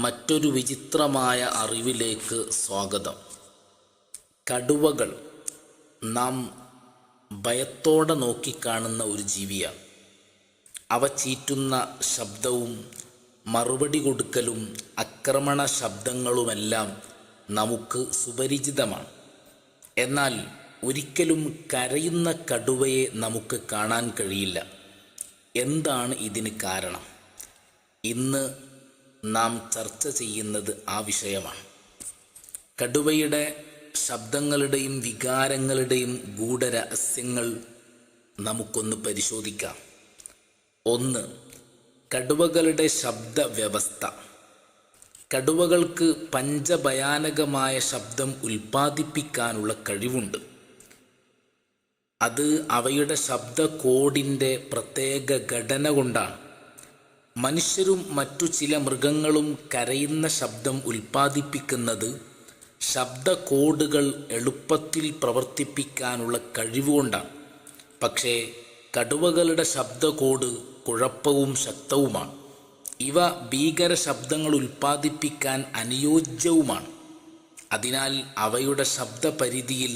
മറ്റൊരു വിചിത്രമായ അറിവിലേക്ക് സ്വാഗതം. കടുവകൾ നാം ഭയത്തോടെ നോക്കിക്കാണുന്ന ഒരു ജീവിയാണ്. അവ ചീറ്റുന്ന ശബ്ദവും മറുപടി കൊടുക്കലും ആക്രമണ ശബ്ദങ്ങളുമെല്ലാം നമുക്ക് സുപരിചിതമാണ്. എന്നാൽ ഒരിക്കലും കരയുന്ന കടുവയെ നമുക്ക് കാണാൻ കഴിയില്ല. എന്താണ് ഇതിന് കാരണം? ഇന്ന് നാം ചർച്ച ചെയ്യുന്നത് ആ വിഷയമാണ്. കടുവയുടെ ശബ്ദങ്ങളുടെയും വികാരങ്ങളുടെയും ഗൂഢരഹസ്യങ്ങൾ നമുക്കൊന്ന് പരിശോധിക്കാം. 1. കടുവകളുടെ ശബ്ദ വ്യവസ്ഥ. കടുവകൾക്ക് പഞ്ചഭയാനകമായ ശബ്ദം ഉൽപ്പാദിപ്പിക്കാനുള്ള കഴിവുണ്ട്. അത് അവയുടെ ശബ്ദ കോഡിൻ്റെ പ്രത്യേക ഘടന കൊണ്ടാണ്. മനുഷ്യരും മറ്റു ചില മൃഗങ്ങളും കരയുന്ന ശബ്ദം ഉൽപ്പാദിപ്പിക്കുന്നത് ശബ്ദ കോഡുകൾ എളുപ്പത്തിൽ പ്രവർത്തിപ്പിക്കാനുള്ള കഴിവുകൊണ്ടാണ്. പക്ഷേ കടുവകളുടെ ശബ്ദ കോഡ് കുഴപ്പവും ശക്തവുമാണ്. ഇവ ഭീകര ശബ്ദങ്ങൾ ഉൽപ്പാദിപ്പിക്കാൻ അനുയോജ്യവുമാണ്. അതിനാൽ അവയുടെ ശബ്ദപരിധിയിൽ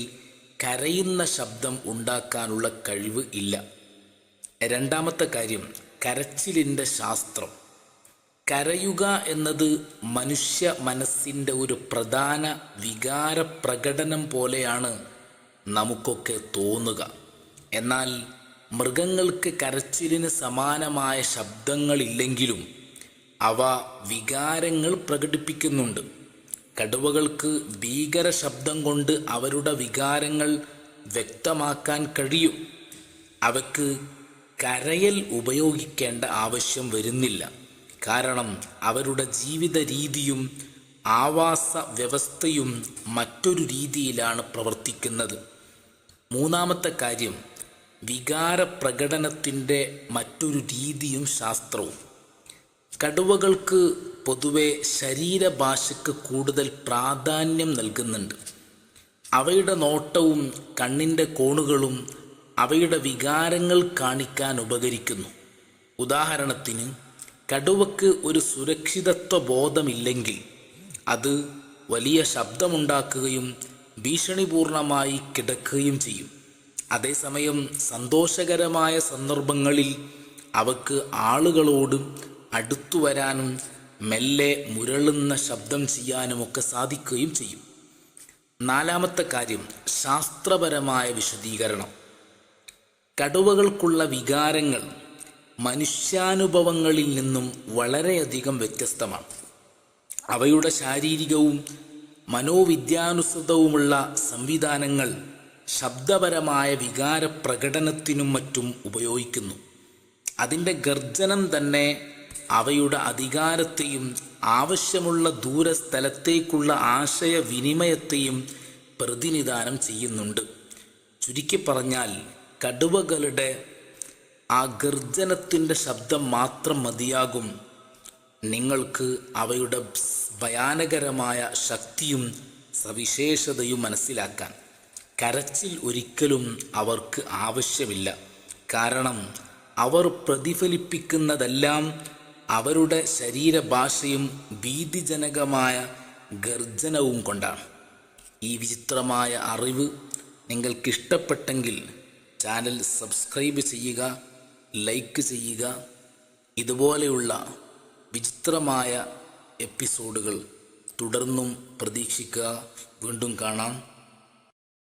കരയുന്ന ശബ്ദം ഉണ്ടാക്കാനുള്ള കഴിവ് ഇല്ല. 2. കാര്യം, കരച്ചിലിൻ്റെ ശാസ്ത്രം. കരയുക എന്നത് മനുഷ്യ മനസ്സിൻ്റെ ഒരു പ്രധാന വികാര പ്രകടനം പോലെയാണ് നമുക്കൊക്കെ തോന്നുക. എന്നാൽ മൃഗങ്ങൾക്ക് കരച്ചിലിന് സമാനമായ ശബ്ദങ്ങളില്ലെങ്കിലും അവ വികാരങ്ങൾ പ്രകടിപ്പിക്കുന്നുണ്ട്. കടുവകൾക്ക് ഭീകര ശബ്ദം കൊണ്ട് അവരുടെ വികാരങ്ങൾ വ്യക്തമാക്കാൻ കഴിയും. അവയ്ക്ക് കരയൽ ഉപയോഗിക്കേണ്ട ആവശ്യം വരുന്നില്ല. കാരണം അവരുടെ ജീവിത രീതിയും ആവാസ വ്യവസ്ഥയും മറ്റൊരു രീതിയിലാണ് പ്രവർത്തിക്കുന്നത്. 3. കാര്യം, വികാര പ്രകടനത്തിൻ്റെ മറ്റൊരു രീതിയും ശാസ്ത്രവും. കടുവകൾക്ക് പൊതുവെ ശരീരഭാഷയ്ക്ക് കൂടുതൽ പ്രാധാന്യം നൽകുന്നുണ്ട്. അവയുടെ നോട്ടവും കണ്ണിൻ്റെ കോണുകളും അവയുടെ വികാരങ്ങൾ കാണിക്കാൻ ഉപകരിക്കുന്നു. ഉദാഹരണത്തിന്, കടുവയ്ക്ക് ഒരു സുരക്ഷിതത്വ ബോധമില്ലെങ്കിൽ അത് വലിയ ശബ്ദമുണ്ടാക്കുകയും ഭീഷണിപൂർണമായി കിടക്കുകയും ചെയ്യും. അതേസമയം സന്തോഷകരമായ സന്ദർഭങ്ങളിൽ അവക്ക് ആളുകളോട് അടുത്തു വരാനും മെല്ലെ മുരളുന്ന ശബ്ദം ചെയ്യാനുമൊക്കെ സാധിക്കുകയും ചെയ്യും. 4. കാര്യം, ശാസ്ത്രപരമായ വിശദീകരണം. കടുവകൾക്കുള്ള വികാരങ്ങൾ മനുഷ്യാനുഭവങ്ങളിൽ നിന്നും വളരെയധികം വ്യത്യസ്തമാണ്. അവയുടെ ശാരീരികവും മനോവിദ്യാനുസൃതവുമുള്ള സംവിധാനങ്ങൾ ശബ്ദപരമായ വികാര പ്രകടനത്തിനും മറ്റും ഉപയോഗിക്കുന്നു. അതിൻ്റെ ഗർജനം തന്നെ അവയുടെ അധികാരത്തെയും ആവശ്യമുള്ള ദൂരസ്ഥലത്തേക്കുള്ള ആശയവിനിമയത്തെയും പ്രതിനിധാനം ചെയ്യുന്നുണ്ട്. ചുരുക്കി പറഞ്ഞാൽ, കടുവകളുടെ ആ ഗർജനത്തിൻ്റെ ശബ്ദം മാത്രം മതിയാകും നിങ്ങൾക്ക് അവയുടെ ഭയാനകരമായ ശക്തിയും സവിശേഷതയും മനസ്സിലാക്കാൻ. കരച്ചിൽ ഒരിക്കലും അവർക്ക് ആവശ്യമില്ല. കാരണം അവർ പ്രതിഫലിപ്പിക്കുന്നതെല്ലാം അവരുടെ ശരീരഭാഷയും ഭീതിജനകമായ ഗർജനവും കൊണ്ടാണ്. ഈ വിചിത്രമായ അറിവ് നിങ്ങൾക്കിഷ്ടപ്പെട്ടെങ്കിൽ ചാനൽ സബ്സ്ക്രൈബ് ചെയ്യുക, ലൈക്ക് ചെയ്യുക. ഇതുപോലെയുള്ള വിചിത്രമായ എപ്പിസോഡുകൾ തുടർന്നും പ്രതീക്ഷിക്കുക. വീണ്ടും കാണാം.